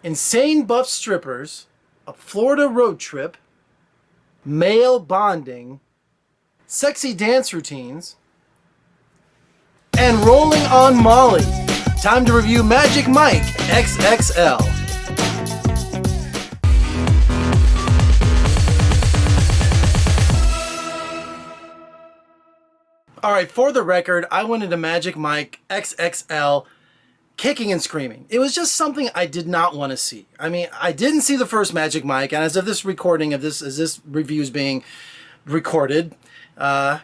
insane buff strippers, a Florida road trip, male bonding, sexy dance routines, and rolling on Molly. Time to review Magic Mike XXL. Alright, for the record, I went into Magic Mike XXL kicking and screaming. It was just something I did not want to see. I mean, I didn't see the first Magic Mike, and as of this recording of this, as this review is being recorded, I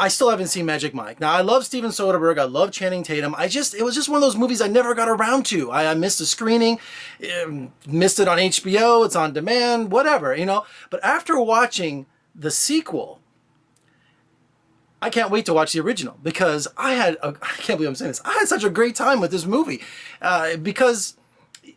still haven't seen Magic Mike. Now, I love Steven Soderbergh. I love Channing Tatum. It was just one of those movies I never got around to. I missed a screening, missed it on HBO, it's on demand, whatever, you know. But after watching the sequel, I can't wait to watch the original because I can't believe I'm saying this. I had such a great time with this movie because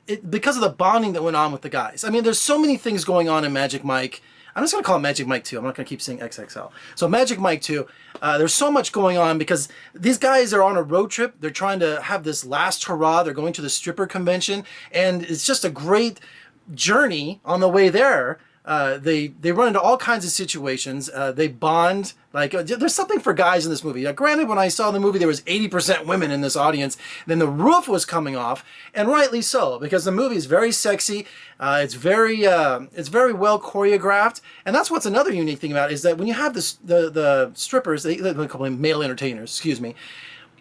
of the bonding that went on with the guys. I mean, there's so many things going on in Magic Mike. I'm just going to call it Magic Mike 2. I'm not going to keep saying XXL. So Magic Mike 2, there's so much going on because these guys are on a road trip. They're trying to have this last hurrah. They're going to the stripper convention, and it's just a great journey on the way there. They run into all kinds of situations. They bond. Like there's something for guys in this movie. Granted, when I saw the movie, there was 80% women in this audience. Then the roof was coming off, and rightly so, because the movie is very sexy. It's very well choreographed, and that's what's another unique thing about it, is that when you have the strippers, they call them male entertainers. Excuse me.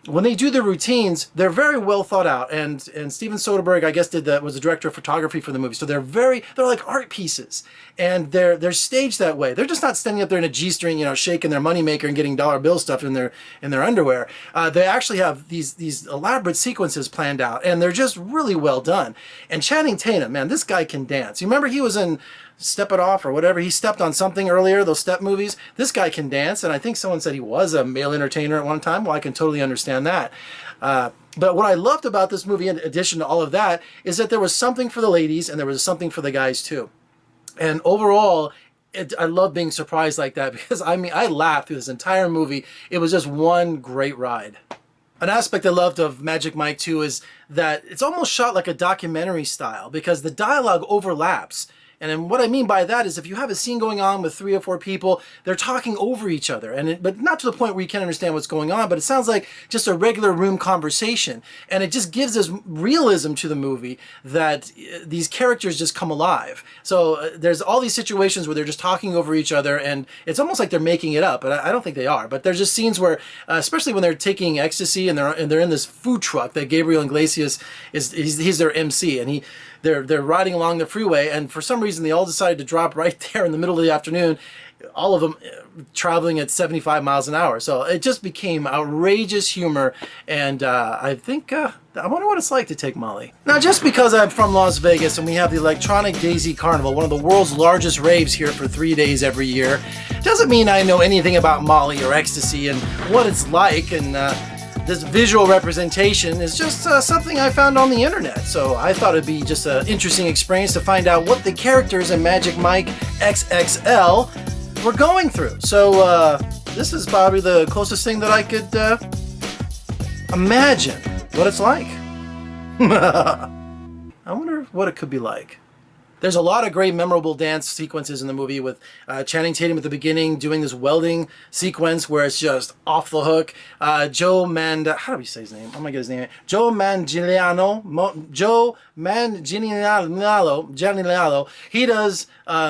When they do the routines, they're very well thought out, and Steven Soderbergh, I guess, was the director of photography for the movie. So they're like art pieces, and they're staged that way. They're just not standing up there in a G-string, you know, shaking their moneymaker and getting dollar bill stuff in their underwear. They actually have these elaborate sequences planned out, and they're just really well done. And Channing Tatum, man, this guy can dance. You remember he was in Step It Off or whatever. He stepped on something earlier, those step movies. This guy can dance, and I think someone said he was a male entertainer at one time. Well, I can totally understand that. But what I loved about this movie, in addition to all of that, is that there was something for the ladies and there was something for the guys too. And overall, I love being surprised like that because, I mean, I laughed through this entire movie. It was just one great ride. An aspect I loved of Magic Mike 2 is that it's almost shot like a documentary style because the dialogue overlaps. And then what I mean by that is if you have a scene going on with 3 or 4 people, they're talking over each other, but not to the point where you can't understand what's going on, but it sounds like just a regular room conversation. And it just gives this realism to the movie that these characters just come alive. So there's all these situations where they're just talking over each other, and it's almost like they're making it up, but I don't think they are. But there's just scenes where, especially when they're taking ecstasy and they're in this food truck that Gabriel Iglesias he's their MC, and they're riding along the freeway, and for some reason they all decided to drop right there in the middle of the afternoon, all of them traveling at 75 miles an hour. So it just became outrageous humor, and I think, I wonder what it's like to take Molly. Now, just because I'm from Las Vegas and we have the Electronic Daisy Carnival, one of the world's largest raves here for 3 days every year, doesn't mean I know anything about Molly or ecstasy and what it's like, and this visual representation is just something I found on the internet. So I thought it'd be just an interesting experience to find out what the characters in Magic Mike XXL were going through. So this is probably the closest thing that I could imagine what it's like. I wonder what it could be like. There's a lot of great memorable dance sequences in the movie with Channing Tatum at the beginning doing this welding sequence where it's just off the hook. How do we say his name? Oh my god, his name. Joe Manganiello. He does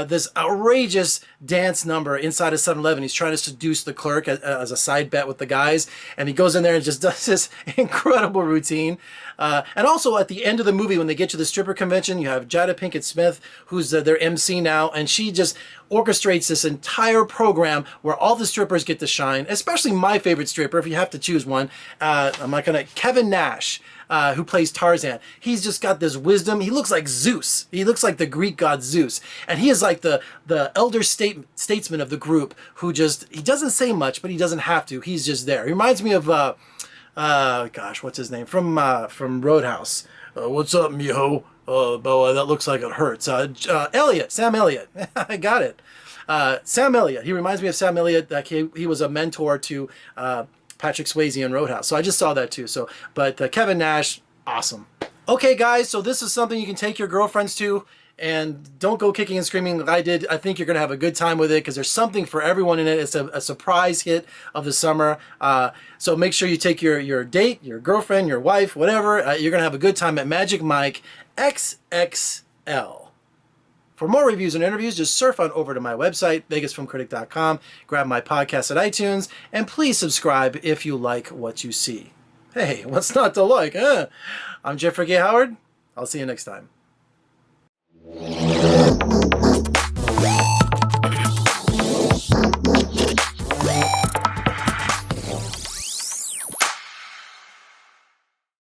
this outrageous dance number inside of 7-Eleven. He's trying to seduce the clerk as a side bet with the guys, and he goes in there and just does this incredible routine. And also at the end of the movie, when they get to the stripper convention, you have Jada Pinkett Smith, who's their MC now, and she just orchestrates this entire program where all the strippers get to shine, especially my favorite stripper, if you have to choose one. Kevin Nash, who plays Tarzan. He's just got this wisdom. He looks like Zeus. He looks like the Greek god Zeus. And he is like the elder statesman of the group who he doesn't say much, but he doesn't have to. He's just there. He reminds me of, gosh, what's his name? From Roadhouse. What's up, mijo? Boa, that looks like it hurts. Elliot, Sam Elliott. I got it. Sam Elliott. He reminds me of Sam Elliott. Like he was a mentor to Patrick Swayze in Roadhouse. So I just saw that too. But Kevin Nash, awesome. Okay, guys, so this is something you can take your girlfriends to, and don't go kicking and screaming like I did. I think you're going to have a good time with it because there's something for everyone in it. It's a surprise hit of the summer. So make sure you take your date, your girlfriend, your wife, whatever. You're going to have a good time at Magic Mike XXL. For more reviews and interviews, just surf on over to my website, vegasfilmcritic.com, grab my podcast at iTunes, and please subscribe if you like what you see. Hey, what's not to like, huh? I'm Jeffrey Gay Howard. I'll see you next time.